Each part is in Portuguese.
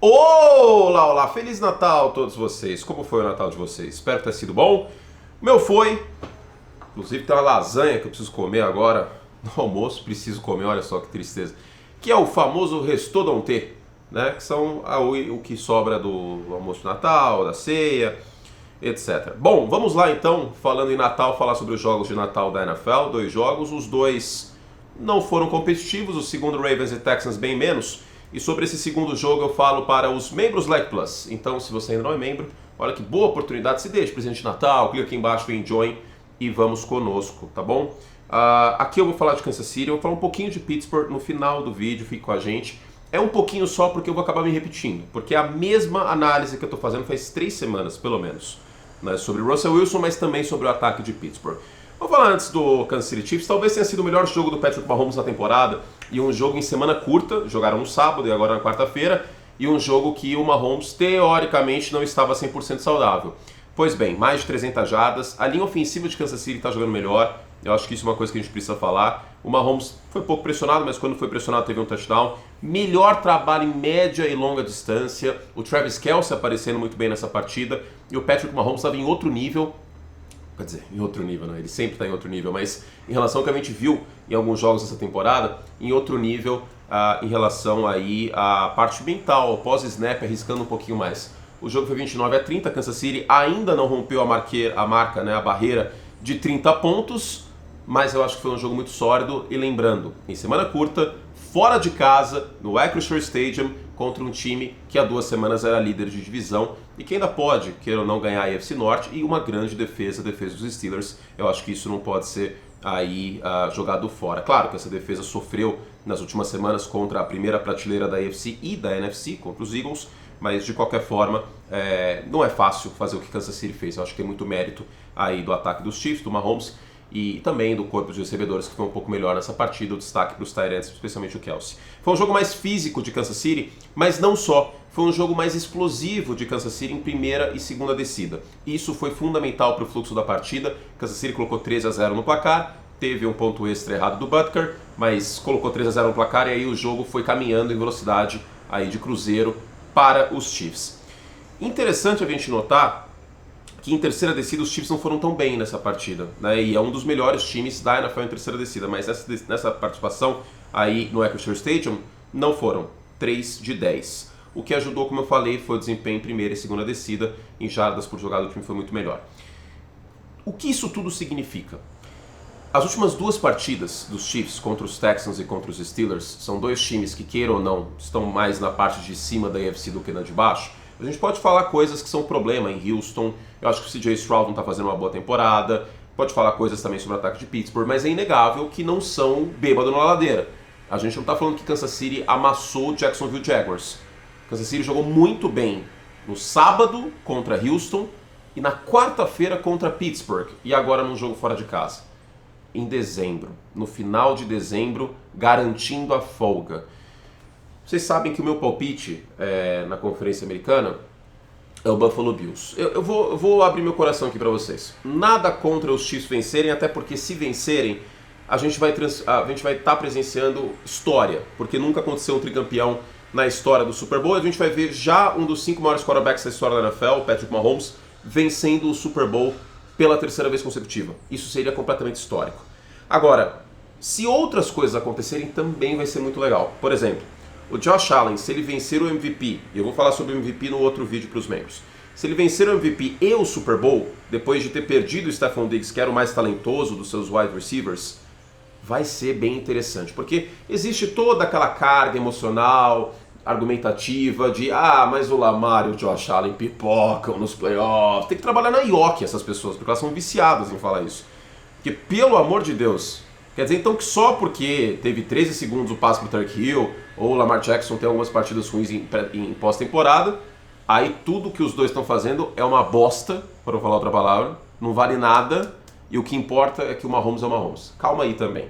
Olá, olá, Feliz Natal a todos vocês. Como foi o Natal de vocês? Espero que tenha sido bom. O meu foi, inclusive tem uma lasanha que eu preciso comer agora no almoço, preciso comer, olha só que tristeza. Que é o famoso Restot Donté, né? Que são o que sobra do almoço de Natal, da ceia, etc. Bom, vamos lá então, falando em Natal, falar sobre os jogos de Natal da NFL. Dois jogos, os dois não foram competitivos, o segundo Ravens e Texans bem menos. E sobre esse segundo jogo eu falo para os membros Like Plus. Então, se você ainda não é membro, olha que boa oportunidade, se deixe presente de Natal, clica aqui embaixo em Join e vamos conosco, tá bom? Aqui eu vou falar de Kansas City, eu vou falar um pouquinho de Pittsburgh no final do vídeo, fique com a gente. É um pouquinho só porque eu vou acabar me repetindo, porque é a mesma análise que eu estou fazendo faz 3 semanas, pelo menos, né, sobre Russell Wilson, mas também sobre o ataque de Pittsburgh. Vou falar antes do Kansas City Chiefs, talvez tenha sido o melhor jogo do Patrick Mahomes na temporada, e um jogo em semana curta, jogaram no sábado e agora na quarta-feira, e um jogo que o Mahomes teoricamente não estava 100% saudável. Pois bem, mais de 300 jardas, a linha ofensiva de Kansas City está jogando melhor, eu acho que isso é uma coisa que a gente precisa falar. O Mahomes foi pouco pressionado, mas quando foi pressionado teve um touchdown. Melhor trabalho em média e longa distância, o Travis Kelce aparecendo muito bem nessa partida, e o Patrick Mahomes estava em outro nível. Quer dizer, em outro nível, não, ele sempre está em outro nível, mas em relação ao que a gente viu em alguns jogos dessa temporada, em outro nível em relação aí à parte mental, pós-snap, arriscando um pouquinho mais. O jogo foi 29-30, Kansas City ainda não rompeu a marca, né, a barreira de 30 pontos, mas eu acho que foi um jogo muito sólido, e lembrando, em semana curta, fora de casa, no Acrisure Stadium, contra um time que há 2 semanas era líder de divisão e que ainda pode, queira ou não, ganhar a AFC Norte, e uma grande defesa, a defesa dos Steelers. Eu acho que isso não pode ser aí jogado fora. Claro que essa defesa sofreu nas últimas semanas contra a primeira prateleira da AFC e da NFC, contra os Eagles, mas de qualquer forma não é fácil fazer o que Kansas City fez. Eu acho que tem muito mérito aí do ataque dos Chiefs, do Mahomes, e também do corpo de recebedores, que foi um pouco melhor nessa partida. O destaque para os tight ends, especialmente o Kelce. Foi um jogo mais físico de Kansas City, mas não só. Foi um jogo mais explosivo de Kansas City em primeira e segunda descida. Isso foi fundamental para o fluxo da partida. Kansas City colocou 13-0 no placar, teve um ponto extra errado do Butker, mas colocou 13-0 no placar, e aí o jogo foi caminhando em velocidade aí de cruzeiro para os Chiefs. Interessante a gente notar que em terceira descida os Chiefs não foram tão bem nessa partida, né? E é um dos melhores times da NFL em terceira descida, mas nessa participação aí no Acrisure Stadium não foram 3 de 10. O que ajudou, como eu falei, foi o desempenho em primeira e segunda descida. Em jardas por jogada o time foi muito melhor. O que isso tudo significa? As últimas 2 partidas dos Chiefs contra os Texans e contra os Steelers, são 2 times que, queiram ou não, estão mais na parte de cima da AFC do que na de baixo. A gente pode falar coisas que são problema em Houston. Eu acho que o CJ Stroud não está fazendo uma boa temporada. Pode falar coisas também sobre o ataque de Pittsburgh, mas é inegável que não são bêbado na ladeira. A gente não está falando que Kansas City amassou o Jacksonville Jaguars. Kansas City jogou muito bem no sábado contra Houston e na quarta-feira contra Pittsburgh, e agora num jogo fora de casa. Em dezembro, no final de dezembro, garantindo a folga. Vocês sabem que o meu palpite na Conferência Americana é o Buffalo Bills. Eu vou abrir meu coração aqui para vocês. Nada contra os Chiefs vencerem, até porque se vencerem, a gente vai estar presenciando história, porque nunca aconteceu um tricampeão na história do Super Bowl. A gente vai ver já um dos 5 maiores quarterbacks da história da NFL, o Patrick Mahomes, vencendo o Super Bowl pela 3ª vez consecutiva. Isso seria completamente histórico. Agora, se outras coisas acontecerem, também vai ser muito legal. Por exemplo, o Josh Allen, se ele vencer o MVP, e eu vou falar sobre o MVP no outro vídeo para os membros, se ele vencer o MVP e o Super Bowl, depois de ter perdido o Stephon Diggs, que era o mais talentoso dos seus wide receivers, vai ser bem interessante, porque existe toda aquela carga emocional, argumentativa de mas o Lamar e o Josh Allen pipocam nos playoffs. Tem que trabalhar na IOC essas pessoas, porque elas são viciadas em falar isso. Porque, pelo amor de Deus, quer dizer então que só porque teve 13 segundos o passe pro Tyreek Hill, ou o Lamar Jackson tem algumas partidas ruins em pós-temporada, aí tudo que os dois estão fazendo é uma bosta, para não falar outra palavra, não vale nada, e o que importa é que o Mahomes é o Mahomes. Calma aí também.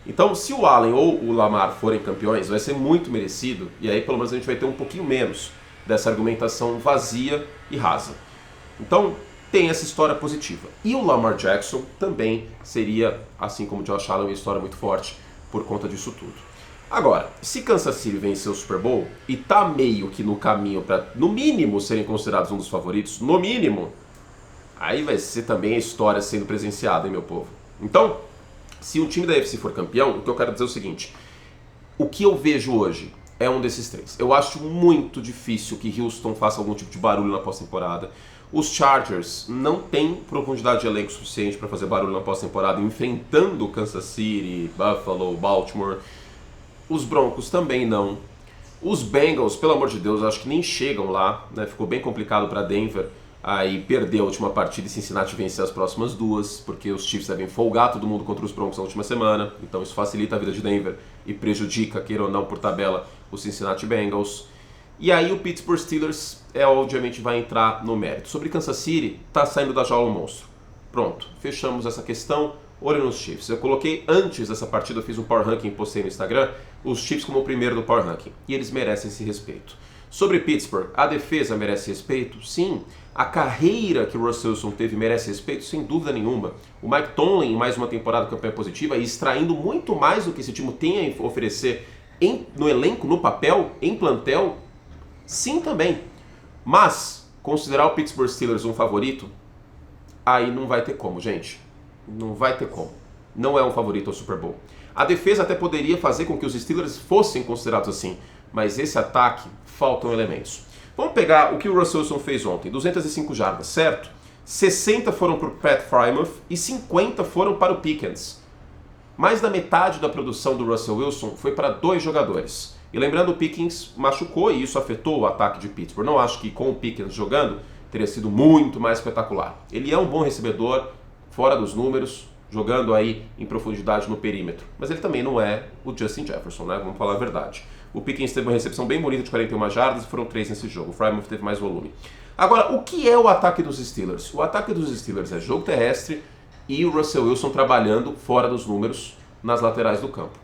Então, se o Allen ou o Lamar forem campeões, vai ser muito merecido, e aí pelo menos a gente vai ter um pouquinho menos dessa argumentação vazia e rasa. Então, tem essa história positiva. E o Lamar Jackson também seria, assim como o Josh Allen, uma história muito forte por conta disso tudo. Agora, se Kansas City vencer o Super Bowl e tá meio que no caminho para, no mínimo, serem considerados um dos favoritos, no mínimo, aí vai ser também a história sendo presenciada, hein, meu povo? Então, se um time da AFC for campeão, o que eu quero dizer é o seguinte: o que eu vejo hoje é um desses três. Eu acho muito difícil que Houston faça algum tipo de barulho na pós-temporada. Os Chargers não têm profundidade de elenco suficiente para fazer barulho na pós-temporada, enfrentando Kansas City, Buffalo, Baltimore. Os Broncos também não. Os Bengals, pelo amor de Deus, acho que nem chegam lá, né? Ficou bem complicado para Denver aí perder a última partida e Cincinnati vencer as próximas duas, porque os Chiefs devem folgar todo mundo contra os Broncos na última semana, então isso facilita a vida de Denver e prejudica, queira ou não, por tabela, o Cincinnati Bengals. E aí o Pittsburgh Steelers obviamente vai entrar no mérito. Sobre Kansas City, tá saindo da jaula o monstro. Pronto, fechamos essa questão. Olho nos Chiefs. Eu coloquei antes dessa partida, eu fiz um Power Ranking, postei no Instagram, os Chiefs como o primeiro do Power Ranking. E eles merecem esse respeito. Sobre Pittsburgh, a defesa merece respeito? Sim. A carreira que o Russell Wilson teve merece respeito? Sem dúvida nenhuma. O Mike Tomlin, em mais uma temporada de campanha positiva, e extraindo muito mais do que esse time tem a oferecer no elenco, no papel, em plantel, sim também. Mas, considerar o Pittsburgh Steelers um favorito, aí não vai ter como, gente. Não vai ter como. Não é um favorito ao Super Bowl. A defesa até poderia fazer com que os Steelers fossem considerados assim, mas esse ataque faltam elementos. Vamos pegar o que o Russell Wilson fez ontem. 205 jardas, certo? 60 foram para o Pat Frymouth e 50 foram para o Pickens. Mais da metade da produção do Russell Wilson foi para 2 jogadores. E lembrando, o Pickens machucou e isso afetou o ataque de Pittsburgh. Não acho que com o Pickens jogando teria sido muito mais espetacular. Ele é um bom recebedor, fora dos números, jogando aí em profundidade no perímetro. Mas ele também não é o Justin Jefferson, né? Vamos falar a verdade. O Pickens teve uma recepção bem bonita de 41 jardas e foram 3 nesse jogo. O Frymouth teve mais volume. Agora, o que é o ataque dos Steelers? O ataque dos Steelers é jogo terrestre e o Russell Wilson trabalhando fora dos números nas laterais do campo.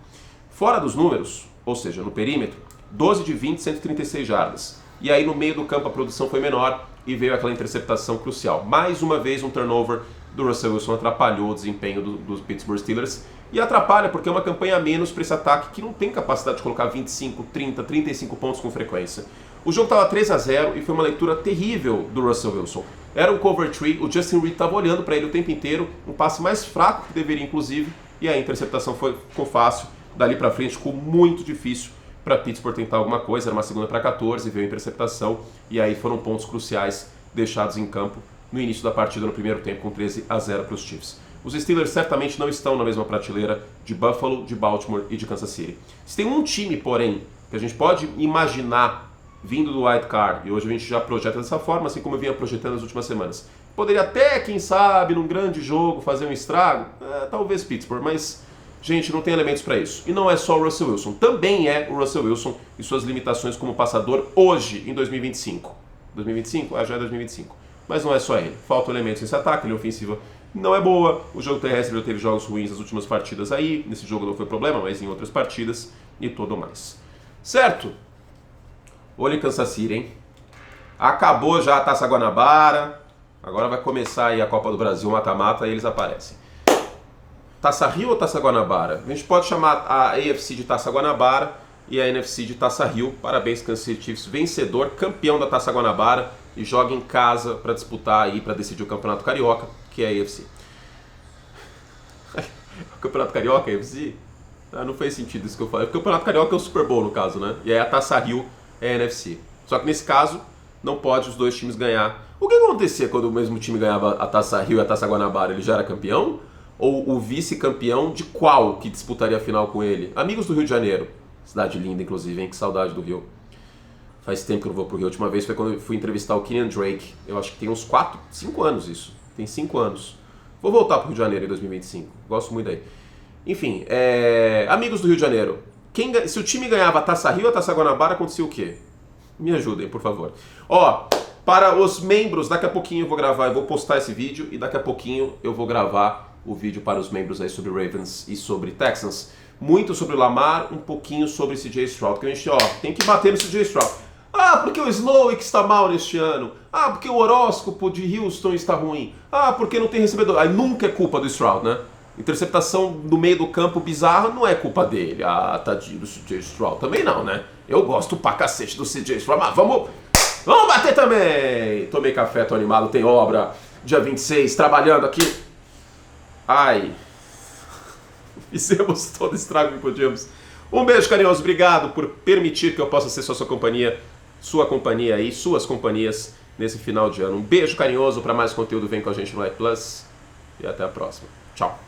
Fora dos números, ou seja, no perímetro, 12 de 20, 136 jardas. E aí no meio do campo a produção foi menor e veio aquela interceptação crucial. Mais uma vez um turnover do Russell Wilson atrapalhou o desempenho dos Pittsburgh Steelers. E atrapalha porque é uma campanha a menos para esse ataque que não tem capacidade de colocar 25, 30, 35 pontos com frequência. O jogo estava 3-0 e foi uma leitura terrível do Russell Wilson. Era um cover 3, o Justin Reed estava olhando para ele o tempo inteiro, um passe mais fraco que deveria inclusive, e a interceptação ficou fácil. Dali para frente ficou muito difícil para Pittsburgh tentar alguma coisa, era uma segunda para 14, veio a interceptação, e aí foram pontos cruciais deixados em campo no início da partida no primeiro tempo com 13-0 para os Chiefs. Os Steelers certamente não estão na mesma prateleira de Buffalo, de Baltimore e de Kansas City. Se tem um time, porém, que a gente pode imaginar vindo do White Card, e hoje a gente já projeta dessa forma, assim como eu vinha projetando nas últimas semanas, poderia até, quem sabe, num grande jogo fazer um estrago, talvez Pittsburgh, mas, gente, não tem elementos para isso. E não é só o Russell Wilson, também é o Russell Wilson e suas limitações como passador hoje, em 2025. 2025? Já é 2025. Mas não é só ele. Faltam elementos nesse ataque, a linha ofensiva não é boa. O jogo terrestre já teve jogos ruins nas últimas partidas aí. Nesse jogo não foi problema, mas em outras partidas e tudo mais. Certo? Olha em Kansas City, hein? Acabou já a Taça Guanabara. Agora vai começar aí a Copa do Brasil mata-mata e eles aparecem. Taça Rio ou Taça Guanabara? A gente pode chamar a AFC de Taça Guanabara e a NFC de Taça Rio. Parabéns, Kansas City Chiefs, vencedor, campeão da Taça Guanabara, e joga em casa para disputar aí, para decidir o Campeonato Carioca, que é a AFC. O Campeonato Carioca, a AFC? Não fez sentido isso que eu falei. O Campeonato Carioca é o Super Bowl, no caso, né? E aí a Taça Rio é a NFC. Só que nesse caso, não pode os dois times ganhar. O que acontecia quando o mesmo time ganhava a Taça Rio e a Taça Guanabara? Ele já era campeão? Ou o vice-campeão de qual que disputaria a final com ele? Amigos do Rio de Janeiro. Cidade linda, inclusive, hein? Que saudade do Rio. Faz tempo que eu não vou pro Rio. A última vez foi quando eu fui entrevistar o Kenyan Drake. Eu acho que tem uns 4, 5 anos isso. Tem 5 anos. Vou voltar pro Rio de Janeiro em 2025. Gosto muito daí. Enfim, amigos do Rio de Janeiro. Se o time ganhava a Taça Rio ou a Taça Guanabara, acontecia o quê? Me ajudem, por favor. Para os membros, daqui a pouquinho eu vou gravar, eu vou postar esse vídeo e daqui a pouquinho eu vou gravar o vídeo para os membros aí sobre Ravens e sobre Texans. Muito sobre o Lamar, um pouquinho sobre CJ Stroud, que a gente, tem que bater no CJ Stroud. Porque o Slowick está mal neste ano. Porque o horóscopo de Houston está ruim. Porque não tem recebedor. Aí nunca é culpa do Stroud, né? Interceptação do meio do campo bizarra não é culpa dele. Ah, tadinho do CJ Stroud. Também não, né? Eu gosto pra cacete do CJ Stroud, mas vamos bater também! Tomei café, tô animado, tem obra. Dia 26, trabalhando aqui. Ai. Fizemos todo o estrago que podíamos. Um beijo carinhoso, obrigado por permitir que eu possa ser sua companhia, sua companhia aí, suas companhias nesse final de ano. Um beijo carinhoso, para mais conteúdo vem com a gente no iPlus e até a próxima. Tchau.